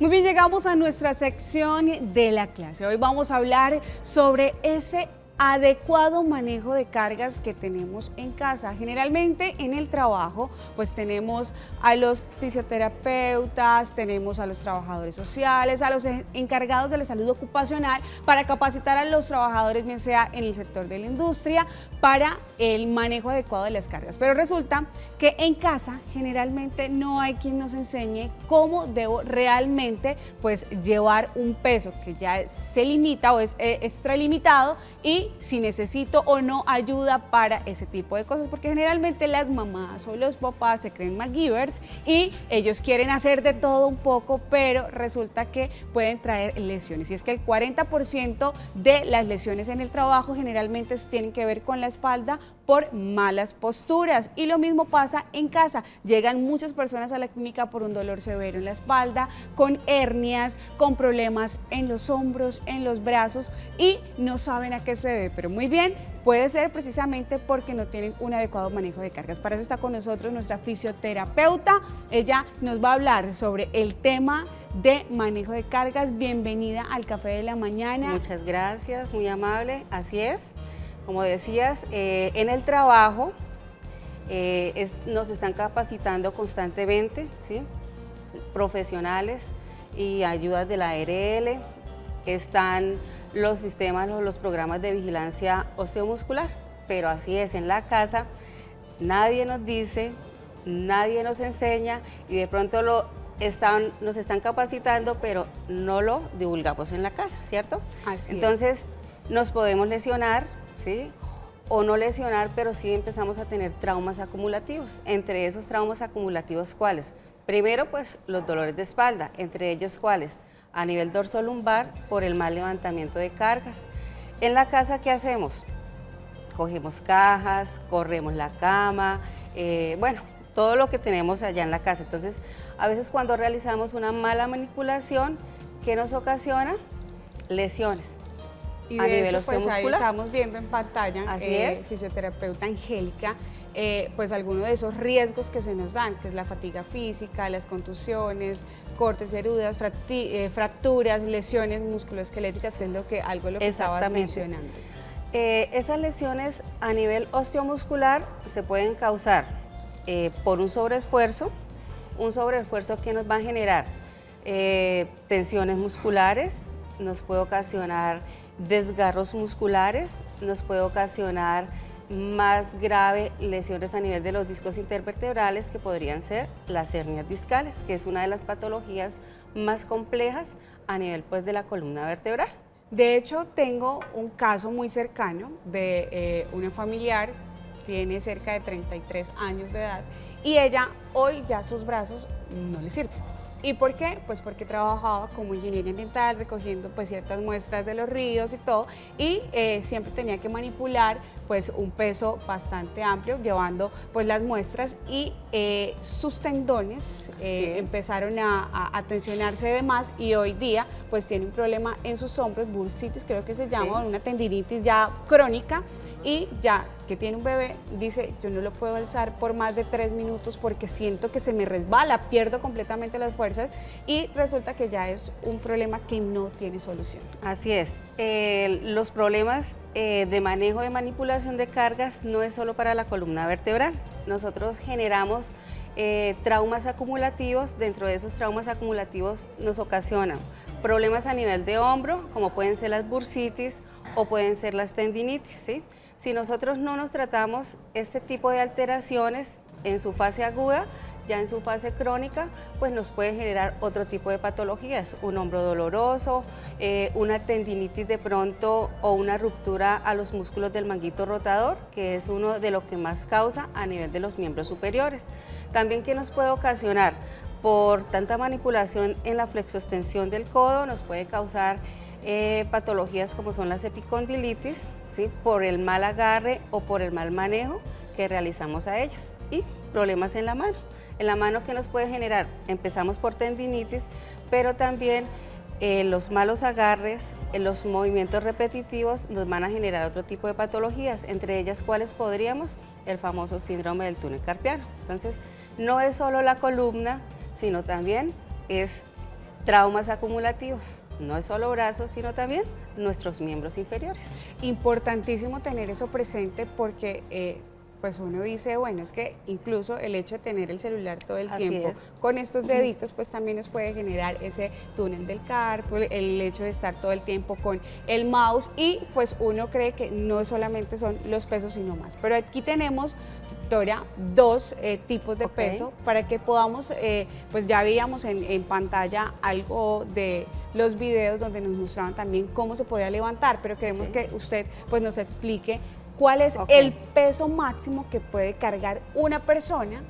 Muy bien, llegamos a nuestra sección de la clase. Hoy vamos a hablar sobre ese adecuado manejo de cargas que tenemos en casa. Generalmente en el trabajo pues tenemos a los fisioterapeutas, tenemos a los trabajadores sociales, a los encargados de la salud ocupacional para capacitar a los trabajadores, bien sea en el sector de la industria, para el manejo adecuado de las cargas. Pero resulta que en casa generalmente no hay quien nos enseñe cómo debo realmente pues llevar un peso que ya se limita o es extralimitado, y si necesito o no ayuda para ese tipo de cosas, porque generalmente las mamás o los papás se creen MacGyvers y ellos quieren hacer de todo un poco, pero resulta que pueden traer lesiones. Y es que el 40% de las lesiones en el trabajo generalmente tienen que ver con la espalda por malas posturas, y lo mismo pasa en casa. Llegan muchas personas a la clínica por un dolor severo en la espalda, con hernias, con problemas en los hombros, en los brazos, y no saben a qué se debe, pero muy bien, puede ser precisamente porque no tienen un adecuado manejo de cargas. Para eso está con nosotros nuestra fisioterapeuta. Ella nos va a hablar sobre el tema de manejo de cargas. Bienvenida al Café de la Mañana. Muchas gracias, muy amable, así es. Como decías, en el trabajo nos están capacitando constantemente, ¿sí? Profesionales y ayudas de la ARL, están los sistemas o los programas de vigilancia osteomuscular, pero así es, en la casa nadie nos dice, nadie nos enseña, y de pronto nos están capacitando, pero no lo divulgamos en la casa, ¿cierto? Así Entonces nos podemos lesionar, ¿sí? O no lesionar, pero sí empezamos a tener traumas acumulativos. Entre esos traumas acumulativos, ¿cuáles? Primero, pues los dolores de espalda, entre ellos, ¿cuáles? A nivel dorsolumbar, por el mal levantamiento de cargas. En la casa, ¿qué hacemos? Cogemos cajas, corremos la cama, bueno, todo lo que tenemos allá en la casa. Entonces, a veces cuando realizamos una mala manipulación, ¿qué nos ocasiona? Lesiones. Y a de nivel hecho, pues ahí osteomuscular. estamos viendo en pantalla, Así es. fisioterapeuta Angélica, pues algunos de esos riesgos que se nos dan, que es la fatiga física, las contusiones, cortes y heridas, fracturas, lesiones musculoesqueléticas, que es lo que estabas mencionando. Esas lesiones a nivel osteomuscular se pueden causar por un sobreesfuerzo que nos va a generar tensiones musculares, nos puede ocasionar desgarros musculares, nos puede ocasionar más grave lesiones a nivel de los discos intervertebrales, que podrían ser las hernias discales, que es una de las patologías más complejas a nivel pues de la columna vertebral. De hecho, tengo un caso muy cercano de una familiar, tiene cerca de 33 años de edad, y ella hoy ya sus brazos no le sirven. ¿Y por qué? Pues porque trabajaba como ingeniera ambiental, recogiendo pues ciertas muestras de los ríos y todo, y siempre tenía que manipular pues un peso bastante amplio, llevando pues las muestras, y sus tendones empezaron a tensionarse de más, y hoy día pues tiene un problema en sus hombros, bursitis creo que se llama, una tendinitis ya crónica, y ya que tiene un bebé, dice, yo no lo puedo alzar por más de 3 minutos porque siento que se me resbala, pierdo completamente las fuerzas, y resulta que ya es un problema que no tiene solución. Así es, los problemas de manejo de manipulación de cargas no es solo para la columna vertebral. Nosotros generamos traumas acumulativos. Dentro de esos traumas acumulativos nos ocasionan problemas a nivel de hombro, como pueden ser las bursitis o pueden ser las tendinitis, ¿sí? Si nosotros no nos tratamos este tipo de alteraciones en su fase aguda, ya en su fase crónica, pues nos puede generar otro tipo de patologías, un hombro doloroso, una tendinitis de pronto, o una ruptura a los músculos del manguito rotador, que es uno de lo que más causa a nivel de los miembros superiores. También, que nos puede ocasionar por tanta manipulación en la flexoextensión del codo, nos puede causar patologías como son las epicondilitis, ¿sí? Por el mal agarre o por el mal manejo que realizamos a ellas, y problemas en la mano. En la mano, ¿qué nos puede generar? Empezamos por tendinitis, pero también los malos agarres, los movimientos repetitivos nos van a generar otro tipo de patologías, entre ellas, ¿cuáles podríamos? El famoso síndrome del túnel carpiano. Entonces, no es solo la columna, sino también es traumas acumulativos. No es solo brazos, sino también nuestros miembros inferiores. Importantísimo tener eso presente porque pues uno dice, bueno, es que incluso el hecho de tener el celular todo el Así tiempo es. con estos deditos, pues también nos puede generar ese túnel del carpo, el hecho de estar todo el tiempo con el mouse y pues uno cree que no solamente son los pesos, sino más. Pero aquí tenemos, Victoria, dos tipos de Ok. peso para que podamos, pues ya veíamos en pantalla algo de los videos donde nos mostraban también cómo se podía levantar, pero queremos Sí. que usted pues nos explique cuál es Ok. el peso máximo que puede cargar una persona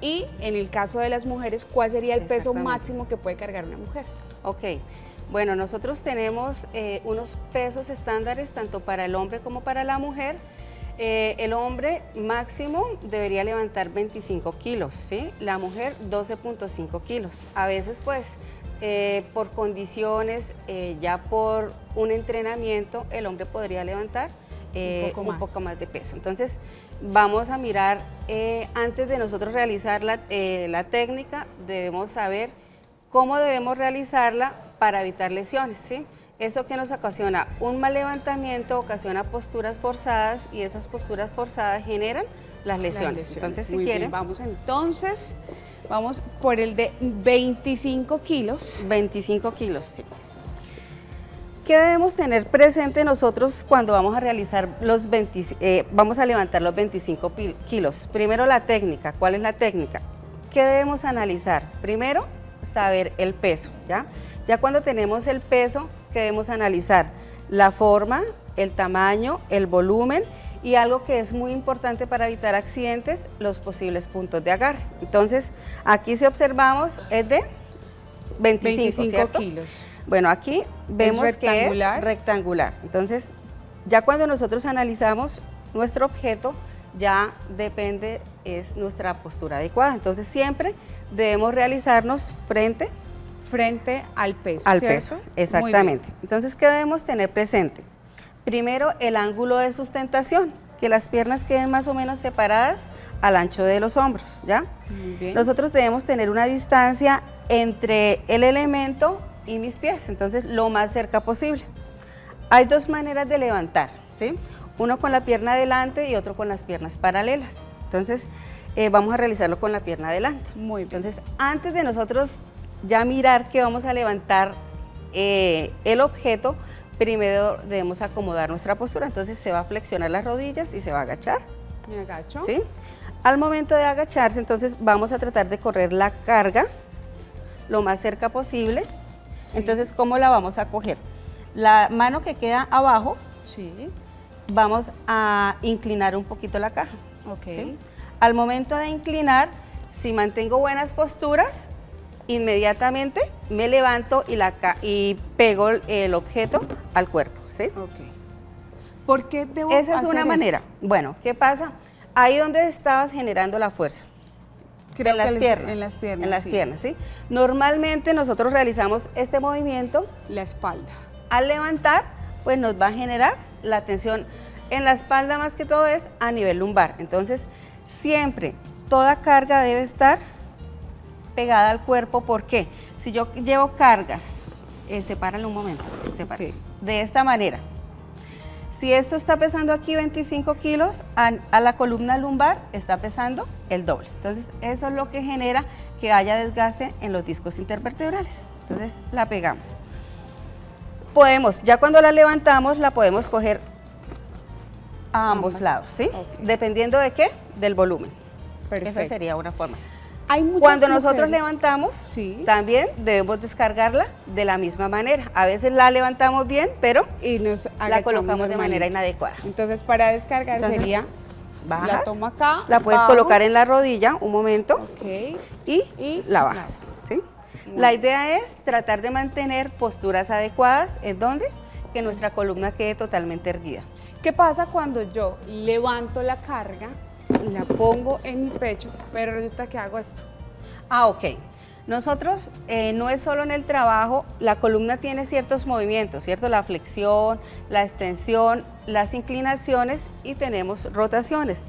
y en el caso de las mujeres, cuál sería el peso Exactamente. máximo que puede cargar una mujer. Ok, bueno, nosotros tenemos unos pesos estándares tanto para el hombre como para la mujer. El hombre máximo debería levantar 25 kilos, ¿sí? La mujer 12.5 kilos. A veces pues por condiciones, ya por un entrenamiento, el hombre podría levantar un poco más de peso. Entonces vamos a mirar, antes de nosotros realizar la técnica, debemos saber cómo debemos realizarla para evitar lesiones, ¿sí? Eso que nos ocasiona un mal levantamiento, ocasiona posturas forzadas y esas posturas forzadas generan las lesiones. Entonces, si Muy bien, quieren, vamos por el de 25 kilos. 25 kilos, sí. ¿Qué debemos tener presente nosotros cuando vamos a realizar vamos a levantar los 25 kilos? Primero la técnica. ¿Cuál es la técnica? ¿Qué debemos analizar? Primero, saber el peso, ¿ya? Ya cuando tenemos el peso, ¿qué debemos analizar? La forma, el tamaño, el volumen y algo que es muy importante para evitar accidentes, los posibles puntos de agarre. Entonces, aquí si observamos es de 25, ¿cierto? kilos. Bueno, aquí vemos que es rectangular. rectangular. Entonces, ya cuando nosotros analizamos nuestro objeto, ya depende, es nuestra postura adecuada. Entonces, siempre debemos realizarnos frente Al peso. al ¿cierto? peso. Muy bien. Exactamente. Entonces, ¿qué debemos tener presente? Primero, el ángulo de sustentación, que las piernas queden más o menos separadas al ancho de los hombros, ¿ya? Muy bien. Nosotros debemos tener una distancia entre el elemento y mis pies, entonces lo más cerca posible. Hay dos maneras de levantar, ¿sí? Uno con la pierna adelante y otro con las piernas paralelas. Entonces, vamos a realizarlo con la pierna adelante. Muy bien. Entonces, antes de nosotros ya mirar que vamos a levantar el objeto, primero debemos acomodar nuestra postura. Entonces, se va a flexionar las rodillas y se va a agachar, Me agacho. ¿sí? Al momento de agacharse, entonces vamos a tratar de correr la carga lo más cerca posible. Sí. Entonces, ¿cómo la vamos a coger? La mano que queda abajo, Sí. vamos a inclinar un poquito la caja. Ok. ¿Sí? Al momento de inclinar, si mantengo buenas posturas, inmediatamente me levanto y pego el objeto al cuerpo, ¿sí? Ok. ¿Por qué debo Esa es hacer una eso? manera. Bueno, ¿qué pasa? Ahí donde estabas generando la fuerza. Creo en las que piernas. En las piernas. En las sí. piernas, ¿sí? Normalmente nosotros realizamos este movimiento. La espalda. Al levantar, pues nos va a generar la tensión en la espalda, más que todo es a nivel lumbar. Entonces, siempre toda carga debe estar pegada al cuerpo. ¿Por qué? Si yo llevo cargas, sepáralo un momento, sepáralo. Ok. De esta manera. Si esto está pesando aquí 25 kilos, a la columna lumbar está pesando el doble. Entonces, eso es lo que genera que haya desgaste en los discos intervertebrales. Entonces, la pegamos. Podemos, ya cuando la levantamos, la podemos coger a ambos Ambas. lados, ¿sí? Ok. Dependiendo de qué, del volumen. Perfecto. Esa sería una forma. Hay muchas Cuando nosotros mujeres- levantamos, Sí. también debemos descargarla de la misma manera. A veces la levantamos bien, pero y nos la agachamos colocamos de manera normalito. inadecuada. Entonces, para descargar Entonces, sería, Bajas, la tomo acá, la puedes bajo. colocar en la rodilla un momento Ok. y la bajas, ¿sí? Muy La bien. idea es tratar de mantener posturas adecuadas. ¿En dónde? Que nuestra columna quede totalmente erguida. ¿Qué pasa cuando yo levanto la carga y la pongo en mi pecho, pero resulta que hago esto? Ah, ok. Nosotros, no es solo en el trabajo, la columna tiene ciertos movimientos, ¿cierto? La flexión, la extensión, las inclinaciones y tenemos rotaciones.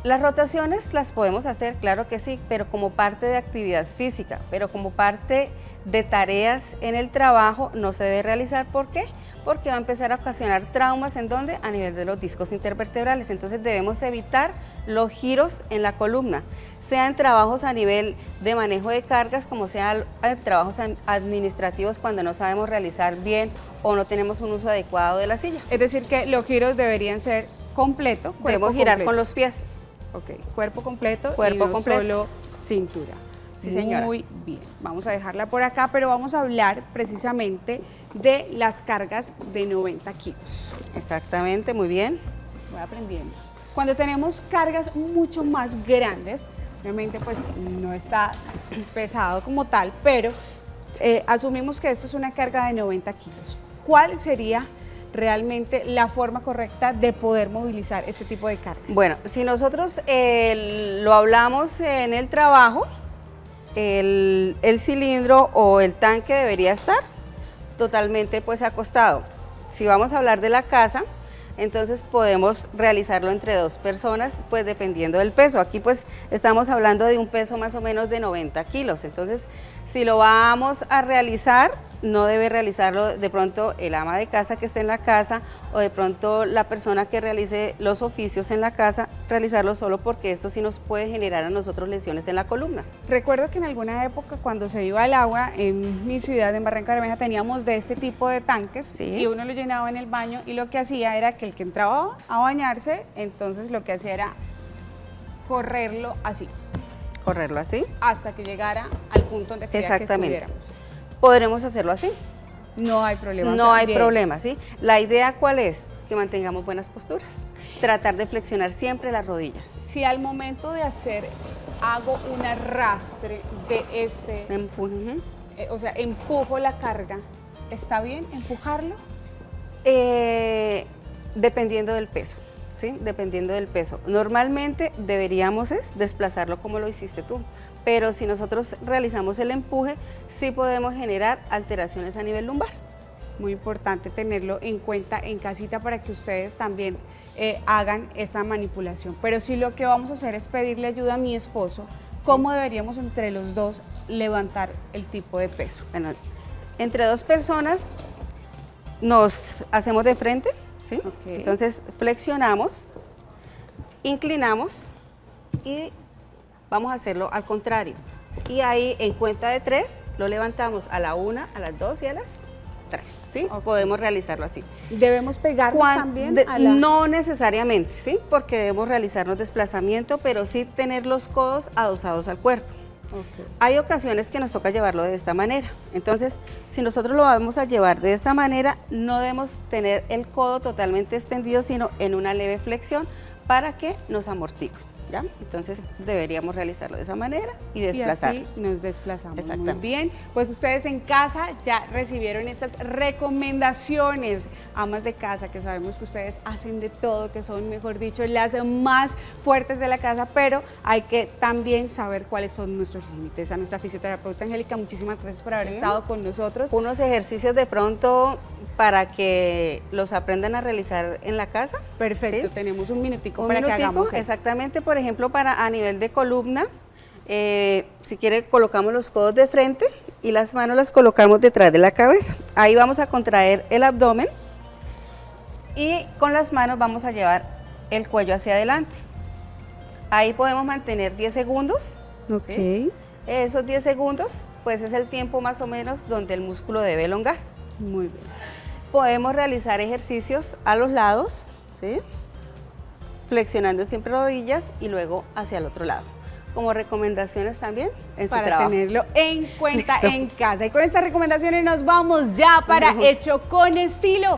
Las rotaciones las podemos hacer, claro que sí, pero como parte de actividad física, pero como parte de tareas en el trabajo no se debe realizar. ¿Por qué? Porque va a empezar a ocasionar traumas en donde a nivel de los discos intervertebrales. Entonces debemos evitar los giros en la columna, sea en trabajos a nivel de manejo de cargas, como sea en trabajos administrativos cuando no sabemos realizar bien o no tenemos un uso adecuado de la silla. Es decir, que los giros deberían ser completo. Debemos girar completo. con los pies. Ok, cuerpo completo Cuerpo y no completo. solo cintura. Sí, señora. Muy bien, vamos a dejarla por acá, pero vamos a hablar precisamente de las cargas de 90 kilos. Exactamente, muy bien. Voy aprendiendo. Cuando tenemos cargas mucho más grandes, obviamente pues no está pesado como tal, pero asumimos que esto es una carga de 90 kilos. ¿Cuál sería realmente la forma correcta de poder movilizar ese tipo de cargas? Bueno, si nosotros lo hablamos en el trabajo, el cilindro o el tanque debería estar totalmente pues acostado. Si vamos a hablar de la casa, entonces podemos realizarlo entre dos personas, pues dependiendo del peso. Aquí pues estamos hablando de un peso más o menos de 90 kilos, entonces si lo vamos a realizar, no debe realizarlo de pronto el ama de casa que esté en la casa o de pronto la persona que realice los oficios en la casa, realizarlo solo porque esto sí nos puede generar a nosotros lesiones en la columna. Recuerdo que en alguna época cuando se iba al agua en mi ciudad, en Barranca Bermeja, teníamos de este tipo de tanques, Sí. y uno lo llenaba en el baño y lo que hacía era que el que entraba a bañarse, entonces lo que hacía era correrlo así, Correrlo así. hasta que llegara al punto donde quería que Exactamente. estuviéramos. Podremos hacerlo así. No hay problema. No hay Bien. problema, ¿sí? La idea, ¿cuál es? Que mantengamos buenas posturas. Tratar de flexionar siempre las rodillas. Si al momento de hacer hago un arrastre de este, Ujú. o sea, empujo la carga, ¿está bien empujarlo? Dependiendo del peso, ¿sí? Dependiendo del peso. Normalmente deberíamos desplazarlo como lo hiciste tú, pero si nosotros realizamos el empuje, sí podemos generar alteraciones a nivel lumbar. Muy importante tenerlo en cuenta en casita para que ustedes también hagan esta manipulación. Pero si lo que vamos a hacer es pedirle ayuda a mi esposo, ¿cómo deberíamos entre los dos levantar el tipo de peso? Bueno, entre dos personas nos hacemos de frente, ¿sí? Ok. Entonces flexionamos, inclinamos y vamos a hacerlo al contrario. Y ahí en cuenta de 3 lo levantamos a la 1, a las 2 y a las 3, ¿sí? Ok. Podemos realizarlo así. ¿Debemos pegarnos también a la...? No necesariamente, ¿sí? Porque debemos realizarnos desplazamiento, pero sí tener los codos adosados al cuerpo. Ok. Hay ocasiones que nos toca llevarlo de esta manera. Entonces, si nosotros lo vamos a llevar de esta manera, no debemos tener el codo totalmente extendido, sino en una leve flexión para que nos amortigue, ¿ya? Entonces, deberíamos realizarlo de esa manera y desplazarnos. Y así nos desplazamos. Exactamente. Muy bien, pues ustedes en casa ya recibieron estas recomendaciones, amas de casa, que sabemos que ustedes hacen de todo, que son, mejor dicho, las más fuertes de la casa, pero hay que también saber cuáles son nuestros límites. A nuestra fisioterapeuta Angélica, muchísimas gracias por haber Sí. estado con nosotros. Unos ejercicios de pronto para que los aprendan a realizar en la casa. Perfecto, ¿sí? tenemos un minutico Un para minutico, que hagamos eso. exactamente, por ejemplo, para a nivel de columna, si quiere colocamos los codos de frente y las manos las colocamos detrás de la cabeza. Ahí vamos a contraer el abdomen y con las manos vamos a llevar el cuello hacia adelante. Ahí podemos mantener 10 segundos. Ok. ¿sí? Esos 10 segundos, pues es el tiempo más o menos donde el músculo debe elongar. Muy bien. Podemos realizar ejercicios a los lados, ¿sí? Flexionando siempre rodillas y luego hacia el otro lado. Como recomendaciones también en su Para trabajo. tenerlo en cuenta Listo. en casa. Y con estas recomendaciones nos vamos ya para Hecho con Estilo.